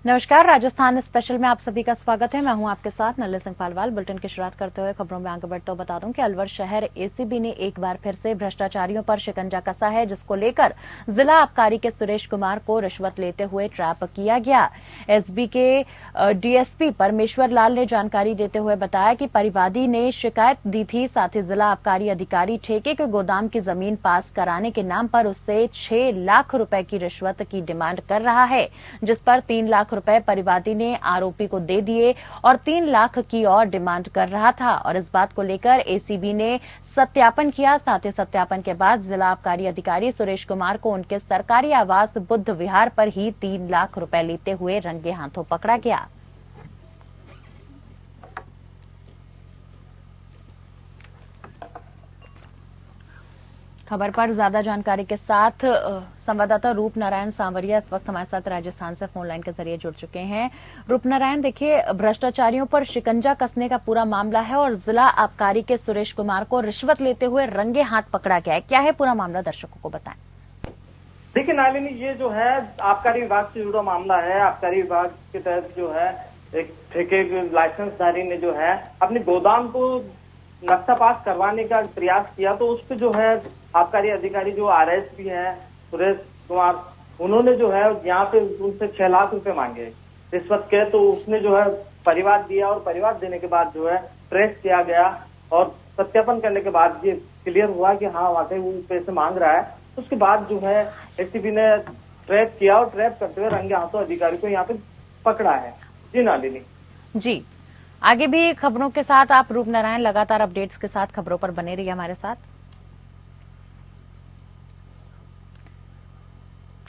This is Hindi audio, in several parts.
नमस्कार, राजस्थान स्पेशल में आप सभी का स्वागत है। मैं हूं आपके साथ नलिनी सिंह पालवाल। बुलेटिन की शुरुआत करते हुए खबरों में आगे बढ़ते हुए बता दूं कि अलवर शहर एसीबी ने एक बार फिर से भ्रष्टाचारियों पर शिकंजा कसा है, जिसको लेकर जिला आबकारी के सुरेश कुमार को रिश्वत लेते हुए ट्रैप किया गया। एसबी के डीएसपी परमेश्वर लाल ने जानकारी देते हुए बताया कि परिवादी ने शिकायत दी थी, साथ ही जिला आबकारी अधिकारी ठेके के गोदाम की जमीन पास कराने के नाम पर उससे 6 लाख रुपए की रिश्वत की डिमांड कर रहा है, जिस पर 3 लाख रुपए परिवादी ने आरोपी को दे दिए और 3 लाख की और डिमांड कर रहा था। और इस बात को लेकर एसीबी ने सत्यापन किया। साथ ही सत्यापन के बाद जिला आबकारी अधिकारी सुरेश कुमार को उनके सरकारी आवास बुद्ध विहार पर ही 3 लाख रुपए लेते हुए रंगे हाथों पकड़ा गया। खबर पर ज्यादा जानकारी के साथ संवाददाता रूप नारायण सांवरिया इस वक्त हमारे साथ राजस्थान से फोन लाइन के जरिए जुड़ चुके हैं। रूप नारायण, देखिए, भ्रष्टाचारियों पर शिकंजा कसने का पूरा मामला है और जिला आबकारी के सुरेश कुमार को रिश्वत लेते हुए रंगे हाथ पकड़ा गया है। क्या है पूरा मामला, दर्शकों को बताएं। देखिए नालिनी, ये जो है आबकारी विभाग से जुड़ा मामला है। आबकारी विभाग के तहत जो है एक ठेके लाइसेंसधारी ने जो है अपने गोदाम को नक्शा पास करवाने का प्रयास किया, तो उस पर जो है आबकारी अधिकारी जो आरएसपी है सुरेश कुमार, उन्होंने जो है यहाँ पे उनसे 6 लाख रुपए मांगे रिश्वत के। तो उसने जो है परिवार दिया और परिवार देने के बाद जो है ट्रेस किया गया और सत्यापन करने के बाद ये क्लियर हुआ कि हाँ वाकई वो पैसे मांग रहा है। उसके बाद जो है एसीबी ने ट्रैप किया और ट्रैप करते हुए रंगे हाथों अधिकारी को यहाँ पे पकड़ा है। जी नालिनी जी, आगे भी खबरों के साथ आप रूप नारायण लगातार अपडेट्स के साथ खबरों पर बने रहिए हमारे साथ।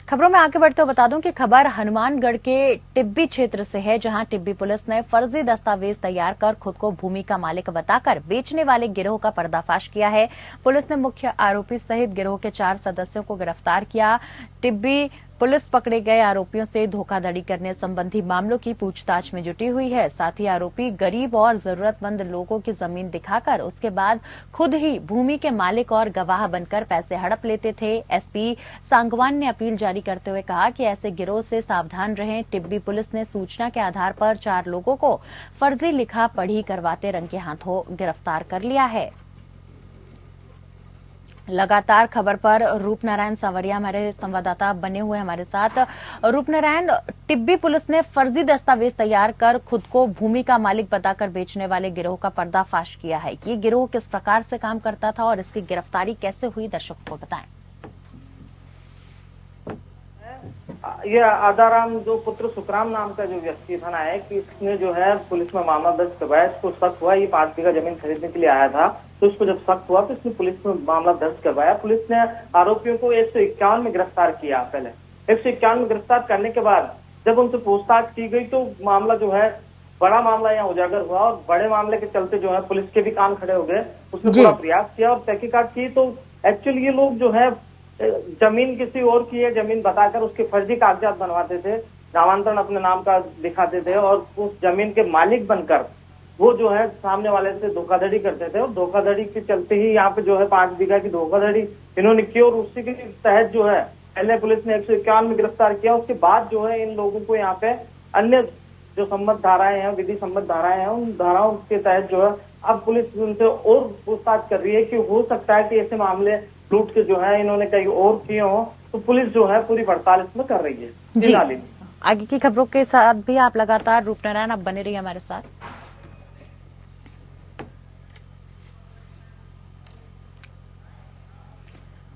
खबरों में आगे बढ़ते हुए बता दूं कि खबर हनुमानगढ़ के टिब्बी क्षेत्र से है, जहां टिब्बी पुलिस ने फर्जी दस्तावेज तैयार कर खुद को भूमि का मालिक बताकर बेचने वाले गिरोह का पर्दाफाश किया है। पुलिस ने मुख्य आरोपी सहित गिरोह के 4 सदस्यों को गिरफ्तार किया। टिब्बी पुलिस पकड़े गए आरोपियों से धोखाधड़ी करने संबंधी मामलों की पूछताछ में जुटी हुई है। साथ ही आरोपी गरीब और जरूरतमंद लोगों की जमीन दिखाकर उसके बाद खुद ही भूमि के मालिक और गवाह बनकर पैसे हड़प लेते थे। एसपी सांगवान ने अपील जारी करते हुए कहा कि ऐसे गिरोह से सावधान रहें। टिब्बी पुलिस ने सूचना के आधार पर 4 लोगों को फर्जी लिखा पढ़ी करवाते रंगे हाथों गिरफ्तार कर लिया है। लगातार खबर पर रूप नारायण सांवरिया हमारे संवाददाता बने हुए हमारे साथ। रूप नारायण, टिब्बी पुलिस ने फर्जी दस्तावेज तैयार कर खुद को भूमि का मालिक बताकर बेचने वाले गिरोह का पर्दाफाश किया है। ये गिरोह किस प्रकार से काम करता था और इसकी गिरफ्तारी कैसे हुई, दर्शकों को बताएं। ये आदाराम जो पुत्र सुखराम नाम का जो व्यक्ति था ना, कि इसने जो है पुलिस में मामला दर्ज करवाया। इसको शक हुआ ये 5 बीघा जमीन खरीदने के लिए आया था, तो इसको जब शक हुआ तो इसने पुलिस में मामला दर्ज करवाया। पुलिस ने आरोपियों को 151 में गिरफ्तार किया। पहले 151 में गिरफ्तार करने के बाद जब उनसे पूछताछ की गई तो मामला जो है बड़ा मामला यहाँ उजागर हुआ और बड़े मामले के चलते जो है पुलिस के भी कान खड़े हो गए। उसने पूरा प्रयास किया और तहकीकात की, तो एक्चुअली ये लोग जो है जमीन किसी और की है, जमीन बताकर उसके फर्जी कागजात बनवाते थे, नामांतरण अपने नाम का दिखाते थे और उस जमीन के मालिक बनकर वो जो है सामने वाले से धोखाधड़ी करते थे। और धोखाधड़ी के चलते ही यहाँ पे जो है 5 बीघा की धोखाधड़ी इन्होंने की और उसी के तहत जो है पहले पुलिस ने 151 में गिरफ्तार किया। उसके बाद जो है इन लोगों को यहाँ पे अन्य जो सम्मत धाराएं हैं, विधि सम्मत धाराएं हैं, उन धाराओं के तहत जो है अब पुलिस उनसे और पूछताछ कर रही है कि हो सकता है कि ऐसे मामले लूट के जो है इन्होंने कहीं और किए हो, तो पुलिस जो है पूरी पड़ताल इसमें कर रही है। जी, आगे की खबरों के साथ भी आप लगातार रूप नारायण आप बने रहिए हमारे साथ।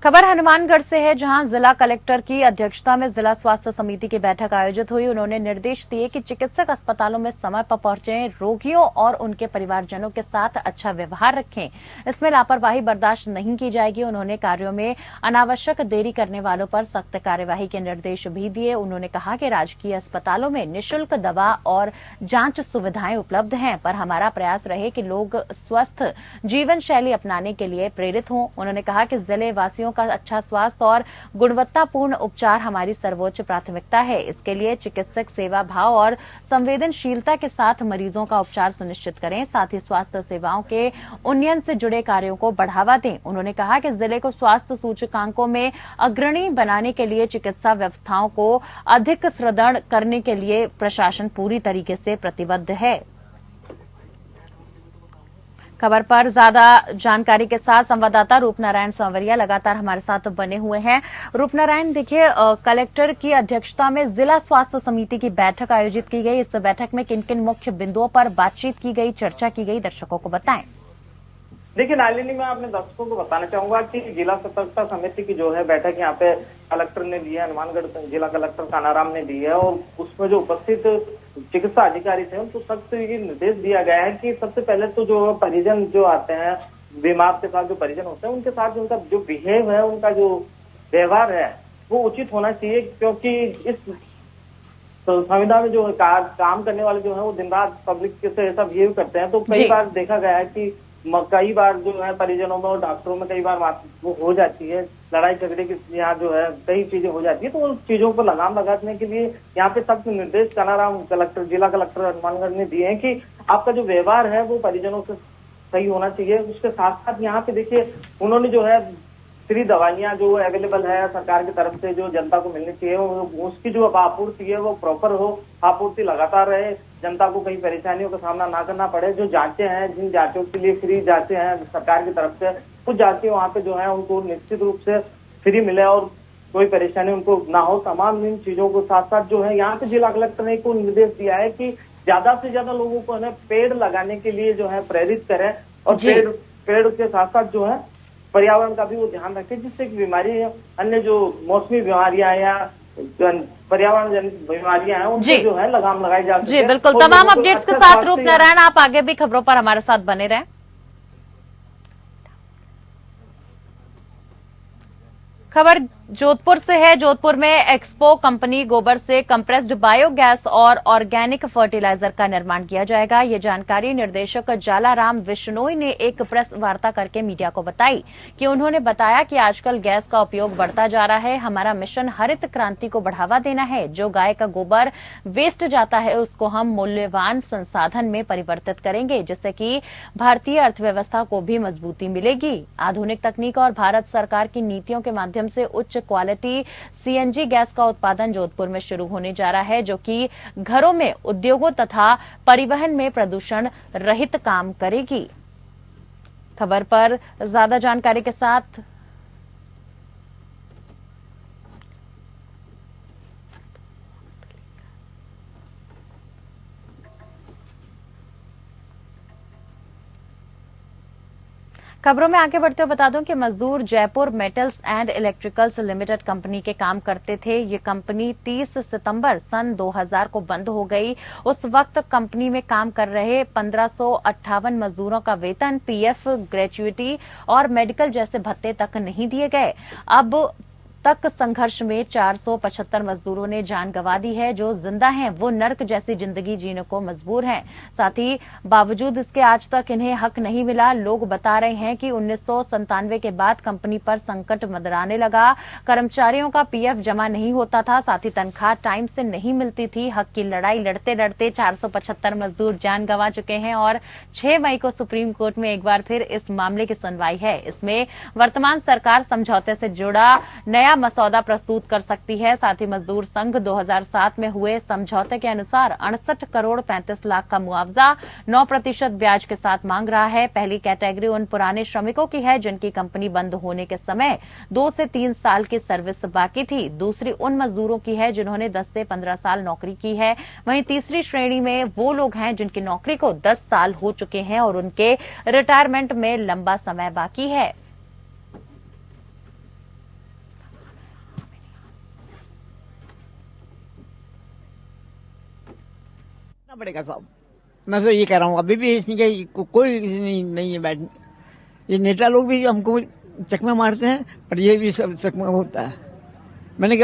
खबर हनुमानगढ़ से है, जहां जिला कलेक्टर की अध्यक्षता में जिला स्वास्थ्य समिति की बैठक आयोजित हुई। उन्होंने निर्देश दिए कि चिकित्सक अस्पतालों में समय पर पहुंचे, रोगियों और उनके परिवारजनों के साथ अच्छा व्यवहार रखें। इसमें लापरवाही बर्दाश्त नहीं की जाएगी। उन्होंने कार्यों में अनावश्यक देरी करने वालों पर सख्त कार्यवाही के निर्देश भी दिए। उन्होंने कहा कि राजकीय अस्पतालों में निःशुल्क दवा और जांच सुविधाएं उपलब्ध हैं, पर हमारा प्रयास रहे कि लोग स्वस्थ जीवन शैली अपनाने के लिए प्रेरित हों। उन्होंने कहा कि जिले वासियों का अच्छा स्वास्थ्य और गुणवत्तापूर्ण उपचार हमारी सर्वोच्च प्राथमिकता है। इसके लिए चिकित्सक सेवा भाव और संवेदनशीलता के साथ मरीजों का उपचार सुनिश्चित करें, साथ ही स्वास्थ्य सेवाओं के उन्नयन से जुड़े कार्यों को बढ़ावा दें। उन्होंने कहा कि जिले को स्वास्थ्य सूचकांकों में अग्रणी बनाने के लिए चिकित्सा व्यवस्थाओं को अधिक सुदृढ़ करने के लिए प्रशासन पूरी तरीके से प्रतिबद्ध है। खबर पर ज्यादा जानकारी के साथ संवाददाता रूपनारायण सांवरिया लगातार हमारे साथ बने हुए हैं। रूपनारायण, देखिए, कलेक्टर की अध्यक्षता में जिला स्वास्थ्य समिति की बैठक आयोजित की गई। इस बैठक में किन किन मुख्य बिंदुओं पर बातचीत की गई, चर्चा की गई, दर्शकों को बताएं। देखिए नालिनी, मैं अपने दर्शकों को बताना चाहूंगा कि जिला सतर्कता समिति की जो है बैठक यहाँ पे कलेक्टर ने ली है, हनुमानगढ़ जिला कलेक्टर कानाराम ने ली है, और उसमें जो उपस्थित चिकित्सा अधिकारी थे उनको सख्त ये निर्देश दिया गया है कि सबसे पहले तो जो परिजन जो आते हैं, बीमार के साथ जो परिजन होते हैं, उनके साथ उनका जो बिहेव है, उनका जो व्यवहार है वो उचित होना चाहिए, क्योंकि इस संविदा में जो काम करने वाले जो है वो दिन रात पब्लिक के से ऐसा बिहेव करते हैं। तो कई बार देखा गया है कि कई बार जो है परिजनों में और डॉक्टरों में कई बार वो हो जाती है, लड़ाई झगड़े की यहाँ जो है कई चीजें हो जाती है। तो उन चीजों पर लगाम लगाने के लिए यहाँ पे सख्त निर्देश कानाराम जिला कलेक्टर हनुमानगढ़ ने दिए हैं कि आपका जो व्यवहार है वो परिजनों से सही होना चाहिए। उसके साथ साथ यहाँ पे देखिए उन्होंने जो है फ्री दवाइयां जो अवेलेबल है सरकार की तरफ से जो जनता को मिलनी चाहिए, उसकी जो आपूर्ति है वो प्रॉपर हो, आपूर्ति लगातार रहे, जनता को कई परेशानियों का सामना ना करना पड़े। जो जांचें हैं, जिन जांचों के लिए फ्री जांचें हैं सरकार की तरफ से, कुछ जांचें वहाँ पे जो है उनको निश्चित रूप से फ्री मिले और कोई परेशानी उनको ना हो। तमाम इन चीजों को साथ साथ जो है यहाँ पे जिला कलेक्टर ने को निर्देश दिया है कि ज्यादा से ज्यादा लोगों को है पेड़ लगाने के लिए जो है प्रेरित करें, और पेड़ के साथ साथ जो है पर्यावरण का भी वो ध्यान रखें, जिससे कि बीमारी अन्य जो मौसमी बीमारियां या पर्यावरण जनित बीमारियां हैं उनको जो है लगाम लगाई जा सके। जी बिल्कुल, तमाम अपडेट्स के साथ रूपनारायण आप आगे भी खबरों पर हमारे साथ बने रहें। खबर जोधपुर से है। जोधपुर में एक्सपो कंपनी गोबर से कंप्रेस्ड बायोगैस और ऑर्गेनिक फर्टिलाइजर का निर्माण किया जाएगा। ये जानकारी निर्देशक जालाराम विश्नोई ने एक प्रेस वार्ता करके मीडिया को बताई कि उन्होंने बताया कि आजकल गैस का उपयोग बढ़ता जा रहा है। हमारा मिशन हरित क्रांति को बढ़ावा देना है। जो गाय का गोबर वेस्ट जाता है उसको हम मूल्यवान संसाधन में परिवर्तित करेंगे, जिससे कि भारतीय अर्थव्यवस्था को भी मजबूती मिलेगी। आधुनिक तकनीक और भारत सरकार की नीतियों के माध्यम से उच्च क्वालिटी सीएनजी गैस का उत्पादन जोधपुर में शुरू होने जा रहा है, जो कि घरों में, उद्योगों तथा परिवहन में प्रदूषण रहित काम करेगी। खबर पर ज्यादा जानकारी के साथ खबरों में आगे बढ़ते हुए बता दूं कि मजदूर Jaipur metals and electricals limited company के काम करते थे। ये कंपनी 30 सितंबर सन 2000 को बंद हो गई। उस वक्त कंपनी में काम कर रहे 1558 मजदूरों का वेतन, पीएफ, ग्रेच्युटी और मेडिकल जैसे भत्ते तक नहीं दिए गए। अब तक संघर्ष में 475 मजदूरों ने जान गंवा दी है। जो जिंदा हैं वो नर्क जैसी जिंदगी जीने को मजबूर हैं। साथ ही बावजूद इसके आज तक इन्हें हक नहीं मिला। लोग बता रहे हैं कि 1997 के बाद कंपनी पर संकट मंडराने लगा। कर्मचारियों का पीएफ जमा नहीं होता था, साथ ही तनख्वाह टाइम से नहीं मिलती थी। हक की लड़ाई लड़ते लड़ते 475 मजदूर जान गंवा चुके हैं और 6 मई को सुप्रीम कोर्ट में एक बार फिर इस मामले की सुनवाई है। इसमें वर्तमान सरकार समझौते से जुड़ा नया मसौदा प्रस्तुत कर सकती है। साथ ही मजदूर संघ 2007 में हुए समझौते के अनुसार 68 करोड़ 35 लाख का मुआवजा 9% ब्याज के साथ मांग रहा है। पहली कैटेगरी उन पुराने श्रमिकों की है जिनकी कंपनी बंद होने के समय 2 से 3 साल की सर्विस बाकी थी। दूसरी उन मजदूरों की है जिन्होंने 10 से 15 साल नौकरी की है। वहीं तीसरी श्रेणी में वो लोग हैं जिनकी नौकरी को 10 साल हो चुके हैं और उनके रिटायरमेंट में लंबा समय बाकी है। पड़ेगा साहब, मैं तो ये कह रहा हूँ। अभी भी इसमें कोई नहीं है बैठ। ये नेता लोग भी हमको चकमा मारते हैं, पर ये भी सब चकमा होता है। मैंने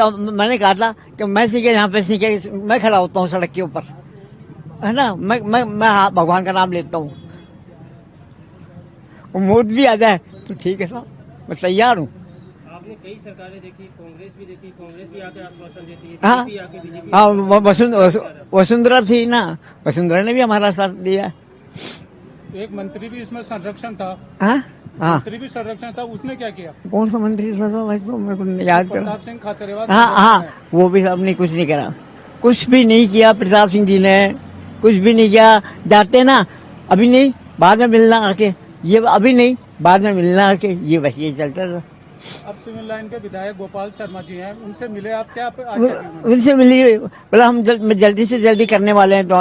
कहा था कि मैं सीखे यहाँ पे सीखे, मैं खड़ा होता हूँ सड़क के ऊपर, है ना। मैं भगवान का नाम लेता हूँ। मौत भी आ जाए तो ठीक है साहब, मैं तैयार हूँ। आपने कई सरकारें देखी, कांग्रेस भी देखी, कांग्रेस भी आके आश्वासन देती है, हाँ बीजेपी आके बीजेपी हाँ, वसुंधरा थी ना, वसुंधरा ने भी हमारा साथ दिया। एक मंत्री भी इसमें संरक्षण था, हाँ हाँ, मंत्री भी संरक्षण था, उसने क्या किया? कौन सा मंत्री था वैसे तो मेरे को याद करो। प्रताप सिंह खाचरियावास हाँ संरक्षण हाँ, है। वो भी सबने कुछ नहीं करा, कुछ भी नहीं किया प्रताप सिंह जी ने, कुछ भी नहीं किया। जाते ना, अभी नहीं बाद में मिलना आके, ये अभी नहीं बाद में मिलना आके, ये बस ये चलता था। अब सिविल लाइन के विधायक गोपाल शर्मा जी हैं, उनसे मिले आप? क्या आशा की उन्होंने? उनसे मिली, बोला हम जल्दी से जल्दी करने वाले हैं। तो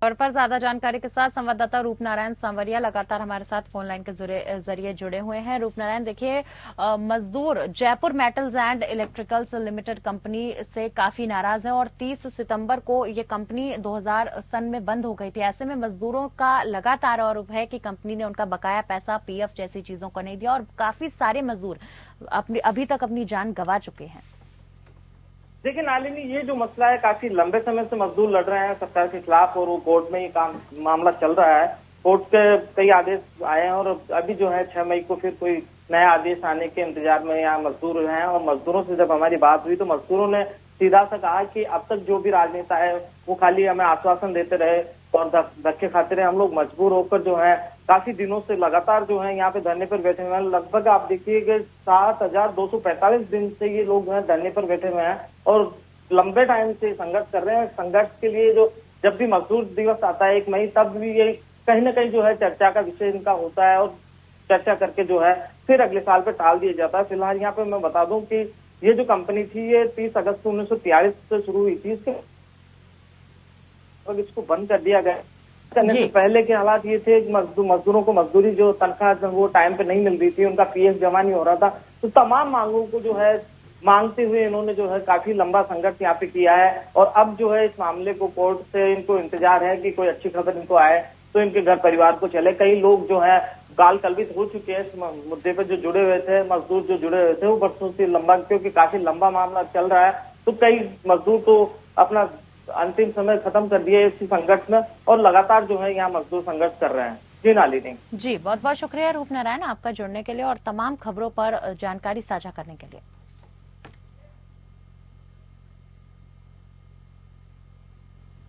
और पर ज्यादा जानकारी के साथ संवाददाता रूप नारायण सांवरिया लगातार हमारे साथ फोन लाइन के जरिए जुड़े हुए हैं। रूप नारायण, देखिए, मजदूर Jaipur metals and electricals limited company से काफी नाराज हैं और 30 सितंबर को ये कंपनी 2000 सन में बंद हो गई थी। ऐसे में मजदूरों का लगातार आरोप है कि कंपनी ने उनका बकाया पैसा, पीएफ जैसी चीजों को नहीं दिया और काफी सारे मजदूर अभी तक अपनी जान गंवा चुके हैं। देखिए नालिनी, ये जो मसला है काफी लंबे समय से मजदूर लड़ रहे हैं सरकार के खिलाफ और वो कोर्ट में ये मामला चल रहा है। कोर्ट के कई आदेश आए हैं और अभी जो है 6 मई को फिर कोई नया आदेश आने के इंतजार में यहाँ मजदूर हैं। और मजदूरों से जब हमारी बात हुई तो मजदूरों ने सीधा सा कहा कि अब तक जो भी राजनेता है वो खाली हमें आश्वासन देते रहे और धक्के खाते रहे। हम लोग मजबूर होकर जो है काफी दिनों से लगातार जो है यहाँ पे धरने पर बैठे हुए हैं। लगभग आप देखिए कि 7,245 दिन से ये लोग जो है धरने पर बैठे हुए हैं और लंबे टाइम से संघर्ष कर रहे हैं। संघर्ष के लिए जो जब भी मजदूर दिवस आता है 1 मई, तब भी ये कहीं ना कहीं जो है चर्चा का विषय इनका होता है और चर्चा करके जो है फिर अगले साल पे टाल दिया जाता है। फिलहाल यहाँ पे मैं बता दूं कि ये जो कंपनी थी ये 30 अगस्त 1943 से शुरू हुई थी। इसको बंद कर दिया गया। करने से पहले के हालात ये थे, मजदूरों को मजदूरी जो तनख्वाह वो टाइम पे नहीं मिल रही थी, उनका पीएफ जमा नहीं हो रहा था। तो तमाम मांगों को जो है मांगते हुए इन्होंने जो है काफी लंबा संघर्ष यहाँ पे किया है और अब जो है इस मामले को कोर्ट से इनको इंतजार है कि कोई अच्छी खबर इनको आए तो इनके घर परिवार को चले। कई लोग जो है गाल कलवित हो चुके हैं इस मुद्दे पे, जो जुड़े हुए थे मजदूर जो जुड़े हुए थे वो बरसों से लंबा, क्योंकि काफी लंबा मामला चल रहा है। तो कई मजदूर तो अपना अंतिम समय खत्म कर दिया इसी संघर्ष में और लगातार जो है यहाँ मजदूर संघर्ष कर रहे हैं। जी नालिनी। जी, बहुत बहुत शुक्रिया रूप नारायण आपका जुड़ने के लिए और तमाम खबरों पर जानकारी साझा करने के लिए।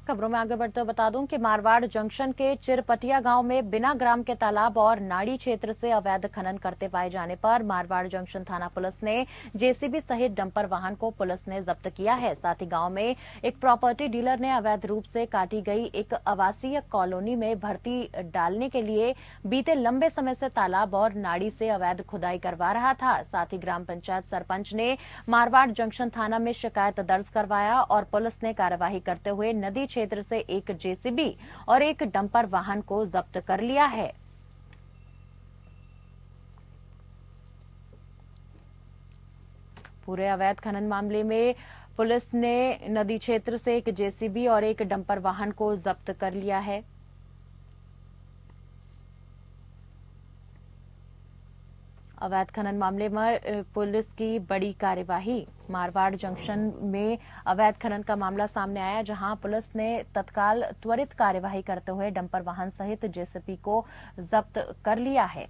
खबरों में आगे बढ़ते हुए बता दूं कि मारवाड़ जंक्शन के चिरपटिया गांव में बिना ग्राम के तालाब और नाड़ी क्षेत्र से अवैध खनन करते पाए जाने पर मारवाड़ जंक्शन थाना पुलिस ने जेसीबी सहित डंपर वाहन को पुलिस ने जब्त किया है। साथ ही गांव में एक प्रॉपर्टी डीलर ने अवैध रूप से काटी गई एक आवासीय कॉलोनी में भर्ती डालने के लिए बीते लंबे समय से तालाब और नाड़ी से अवैध खुदाई करवा रहा था। साथ ही ग्राम पंचायत सरपंच ने मारवाड़ जंक्शन थाना में शिकायत दर्ज करवाया और पुलिस ने कार्यवाही करते हुए नदी क्षेत्र से एक जेसीबी और एक डंपर वाहन को जब्त कर लिया है। पूरे अवैध खनन मामले में पुलिस ने नदी क्षेत्र से एक जेसीबी और एक डंपर वाहन को जब्त कर लिया है। अवैध खनन मामले में पुलिस की बड़ी कार्यवाही। मारवाड़ जंक्शन में अवैध खनन का मामला सामने आया, जहां पुलिस ने तत्काल त्वरित कार्यवाही करते हुए डंपर वाहन सहित जेसीबी को जब्त कर लिया है।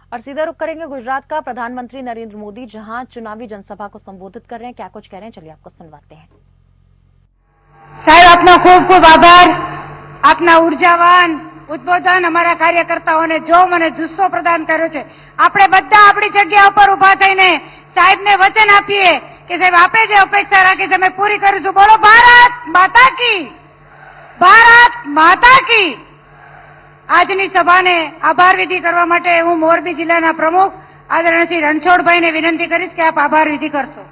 और सीधा रुख करेंगे गुजरात का। प्रधानमंत्री नरेंद्र मोदी जहां चुनावी जनसभा को संबोधित कर रहे हैं, क्या कुछ कह रहे हैं, चलिए आपको सुनवाते हैं। साहेब, આપનો ખૂબ ખૂબ આભાર। આપના ઉર્જાવાન ઉદ્બોધન અમારા કાર્યકર્તાઓને જો મને જુસ્સો પ્રદાન કર્યો છે। આપણે બધા આપણી જગ્યા ઉપર ઊભા થઈને સાહેબને વચન આપીએ કે સાહેબ આપે જે અપેક્ષા રાખી છે અમે પૂરી કરીશું। બોલો ભારત માતા की, ભારત માતા की। આજની સભાને આભાર વિધિ કરવા માટે હું મોરબી જિલ્લાના પ્રમુખ આદરણીય શ્રી રણછોડભાઈને વિનંતી કરીશ કે આપ આભાર વિધિ કરશો।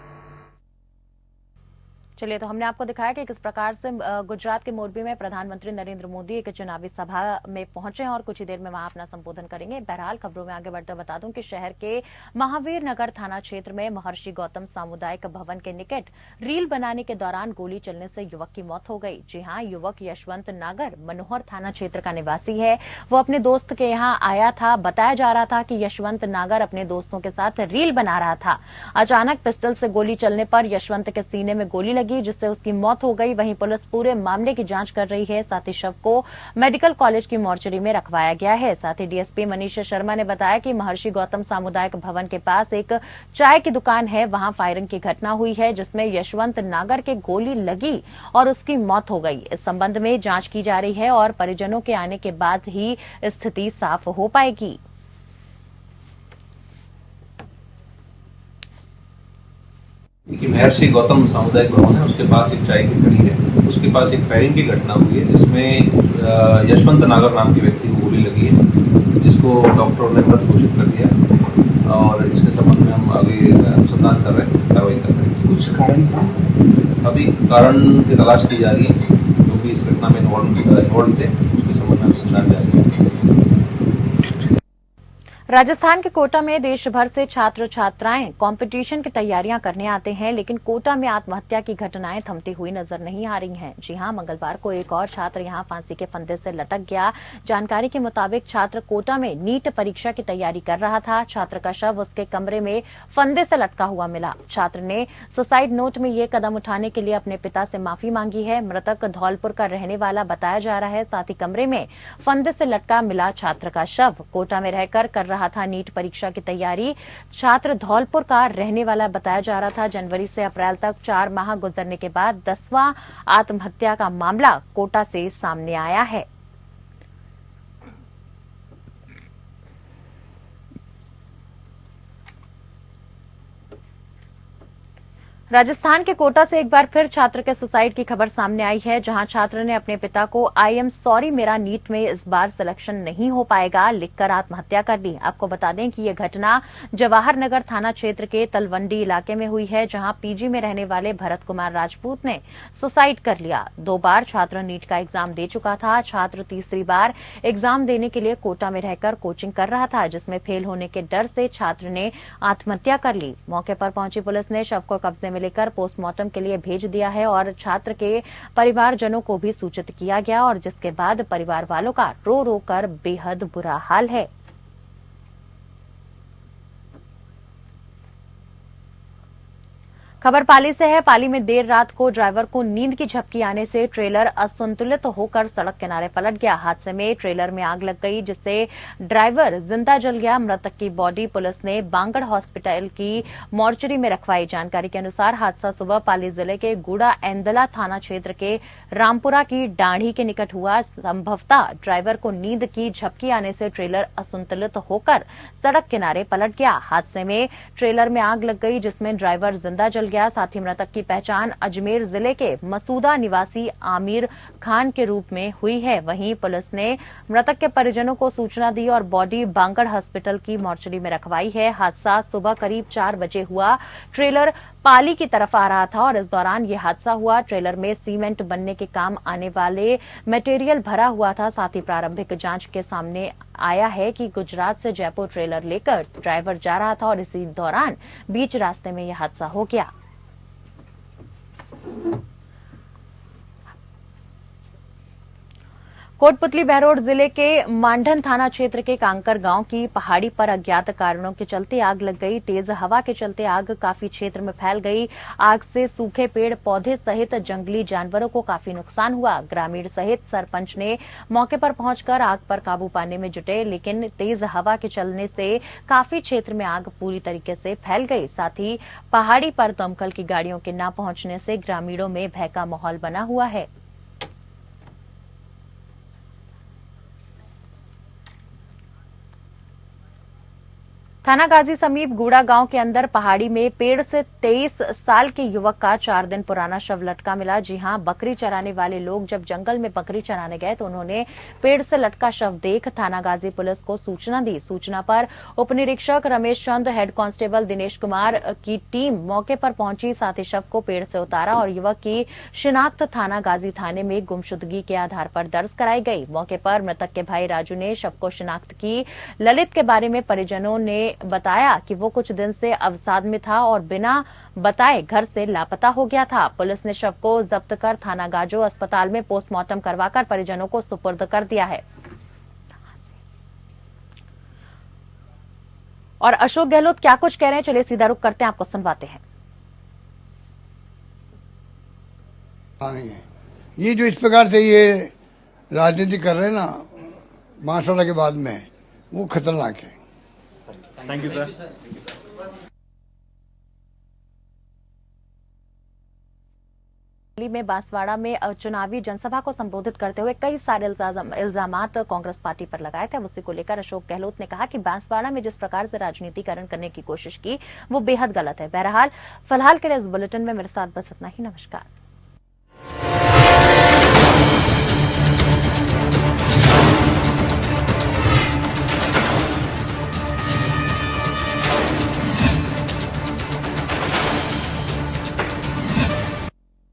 चलिए, तो हमने आपको दिखाया कि किस प्रकार से गुजरात के मोरबी में प्रधानमंत्री नरेंद्र मोदी एक चुनावी सभा में पहुंचे और कुछ ही देर में वहां अपना संबोधन करेंगे। बहरहाल, खबरों में आगे बढ़ते हुए बता दूं कि शहर के महावीर नगर थाना क्षेत्र में महर्षि गौतम सामुदायिक भवन के निकट रील बनाने के दौरान गोली चलने से युवक की मौत हो गई। जी हां, युवक यशवंत नागर मनोहर थाना क्षेत्र का निवासी है। वो अपने दोस्त के यहाँ आया था। बताया जा रहा था कि यशवंत नागर अपने दोस्तों के साथ रील बना रहा था। अचानक पिस्टल से गोली चलने पर यशवंत के सीने में गोली लगी, जिससे उसकी मौत हो गई। वहीं पुलिस पूरे मामले की जांच कर रही है। साथ ही शव को मेडिकल कॉलेज की मोर्चरी में रखवाया गया है। साथ ही डीएसपी मनीष शर्मा ने बताया कि महर्षि गौतम सामुदायिक भवन के पास एक चाय की दुकान है, वहां फायरिंग की घटना हुई है, जिसमें यशवंत नागर के गोली लगी और उसकी मौत हो गई। इस संबंध में जांच की जा रही है और परिजनों के आने के बाद ही स्थिति साफ हो पाएगी। देखिए, महर्षि गौतम सामुदायिक भवन है, उसके पास एक चाय की खड़ी है, उसके पास एक फायरिंग की घटना हुई है, जिसमें यशवंत नागर नाम के व्यक्ति को गोली लगी है, जिसको डॉक्टरों ने मृत घोषित कर दिया और इसके संबंध में हम आगे अनुसंधान कर रहे हैं, कार्रवाई कर रहे हैं। कुछ कारण अभी कारण की तलाश की जा रही है। जो भी इस घटना में इन्वॉल्व थे, उसके संबंध में अनुसंधान जारी है। राजस्थान के कोटा में देश भर से छात्र छात्राएं कंपटीशन की तैयारियां करने आते हैं, लेकिन कोटा में आत्महत्या की घटनाएं थमती हुई नजर नहीं आ रही हैं। जी हां, मंगलवार को एक और छात्र यहां फांसी के फंदे से लटक गया। जानकारी के मुताबिक छात्र कोटा में नीट परीक्षा की तैयारी कर रहा था। छात्र का शव उसके कमरे में फंदे से लटका हुआ मिला। छात्र ने सुसाइड नोट में ये कदम उठाने के लिए अपने पिता से माफी मांगी है। मृतक धौलपुर का रहने वाला बताया जा रहा है। साथ ही कमरे में फंदे से लटका मिला छात्र का शव कोटा में रहकर कर रहा था नीट परीक्षा की तैयारी। छात्र धौलपुर का रहने वाला बताया जा रहा था। जनवरी से अप्रैल तक 4 माह गुजरने के बाद 10वां आत्महत्या का मामला कोटा से सामने आया है। राजस्थान के कोटा से एक बार फिर छात्र के सुसाइड की खबर सामने आई है, जहां छात्र ने अपने पिता को आई एम सॉरी, मेरा नीट में इस बार सिलेक्शन नहीं हो पाएगा लिखकर आत्महत्या कर ली। आपको बता दें कि यह घटना जवाहर नगर थाना क्षेत्र के तलवंडी इलाके में हुई है, जहां पीजी में रहने वाले भरत कुमार राजपूत ने सुसाइड कर लिया। 2 बार छात्र नीट का एग्जाम दे चुका था। छात्र तीसरी बार एग्जाम देने के लिए कोटा में रहकर कोचिंग कर रहा था, जिसमें फेल होने के डर से छात्र ने आत्महत्या कर ली। मौके पर पहुंची पुलिस ने शव को कब्जे में लेकर पोस्टमार्टम के लिए भेज दिया है और छात्र के परिवारजनों को भी सूचित किया गया, और जिसके बाद परिवार वालों का रो रो कर बेहद बुरा हाल है। खबर पाली से है। पाली में देर रात को ड्राइवर को नींद की झपकी आने से ट्रेलर असंतुलित होकर सड़क किनारे पलट गया। हादसे में ट्रेलर में आग लग गई, जिससे ड्राइवर जिंदा जल गया। मृतक की बॉडी पुलिस ने बांगड़ हॉस्पिटल की मोर्चरी में रखवाई। जानकारी के अनुसार हादसा सुबह पाली जिले के गुड़ा एंदला थाना क्षेत्र के रामपुरा की डाढ़ी के निकट हुआ। संभवतः ड्राइवर को नींद की झपकी आने से ट्रेलर असंतुलित होकर सड़क किनारे पलट गया। हादसे में ट्रेलर में आग लग गई, जिसमें ड्राइवर जिंदा जल गया। साथ ही मृतक की पहचान अजमेर जिले के मसूदा निवासी आमिर खान के रूप में हुई है। वहीं पुलिस ने मृतक के परिजनों को सूचना दी और बॉडी बांगड़ हॉस्पिटल की मोर्चरी में रखवाई है। हादसा सुबह करीब 4 बजे हुआ। ट्रेलर पाली की तरफ आ रहा था और इस दौरान यह हादसा हुआ। ट्रेलर में सीमेंट बनने के काम आने वाले मटेरियल भरा हुआ था। साथ ही प्रारंभिक जांच के सामने आया है कि गुजरात से जयपुर ट्रेलर लेकर ड्राइवर जा रहा था और इसी दौरान बीच रास्ते में यह हादसा हो गया। कोटपुतली बहरोड जिले के मांडन थाना क्षेत्र के कांकर गांव की पहाड़ी पर अज्ञात कारणों के चलते आग लग गई। तेज हवा के चलते आग काफी क्षेत्र में फैल गई। आग से सूखे पेड़ पौधे सहित जंगली जानवरों को काफी नुकसान हुआ। ग्रामीण सहित सरपंच ने मौके पर पहुंचकर आग पर काबू पाने में जुटे, लेकिन तेज हवा के चलने से काफी क्षेत्र में आग पूरी तरीके से फैल गई। साथ ही पहाड़ी पर दमकल की गाड़ियों के न पहुंचने से ग्रामीणों में भय का माहौल बना हुआ है। थाना गाजी समीप गूड़ा गांव के अंदर पहाड़ी में पेड़ से 23 साल के युवक का 4 दिन पुराना शव लटका मिला। जी हां, बकरी चराने वाले लोग जब जंगल में बकरी चराने गए तो उन्होंने पेड़ से लटका शव देख थाना गाजी पुलिस को सूचना दी। सूचना पर उप निरीक्षक रमेश चंद, हेड कांस्टेबल दिनेश कुमार की टीम मौके पर पहुंची। साथ ही शव को पेड़ से उतारा और युवक की शिनाख्त थाना गाजी थाने में गुमशुदगी के आधार पर दर्ज कराई गई। मौके पर मृतक के भाई राजू ने शव को शिनाख्त की। ललित के बारे में परिजनों ने बताया कि वो कुछ दिन से अवसाद में था और बिना बताए घर से लापता हो गया था। पुलिस ने शव को जब्त कर थाना गाजो अस्पताल में पोस्टमार्टम करवाकर परिजनों को सुपुर्द कर दिया है। और अशोक गहलोत क्या कुछ कह रहे हैं, चलिए सीधा रुख करते हैं, आपको सुनवाते हैं। ये जो इस प्रकार से ये राजनीति कर रहे हैं ना महासभा के बाद में, वो खतरनाक है। Thank you sir. दिल्ली में बांसवाड़ा में चुनावी जनसभा को संबोधित करते हुए कई सारे इल्जामात कांग्रेस पार्टी पर लगाए थे। उसी को लेकर अशोक गहलोत ने कहा कि बांसवाड़ा में जिस प्रकार से राजनीतिकरण करने की कोशिश की वो बेहद गलत है। बहरहाल फिलहाल के लिए इस बुलेटिन में मेरे साथ बस इतना ही। नमस्कार।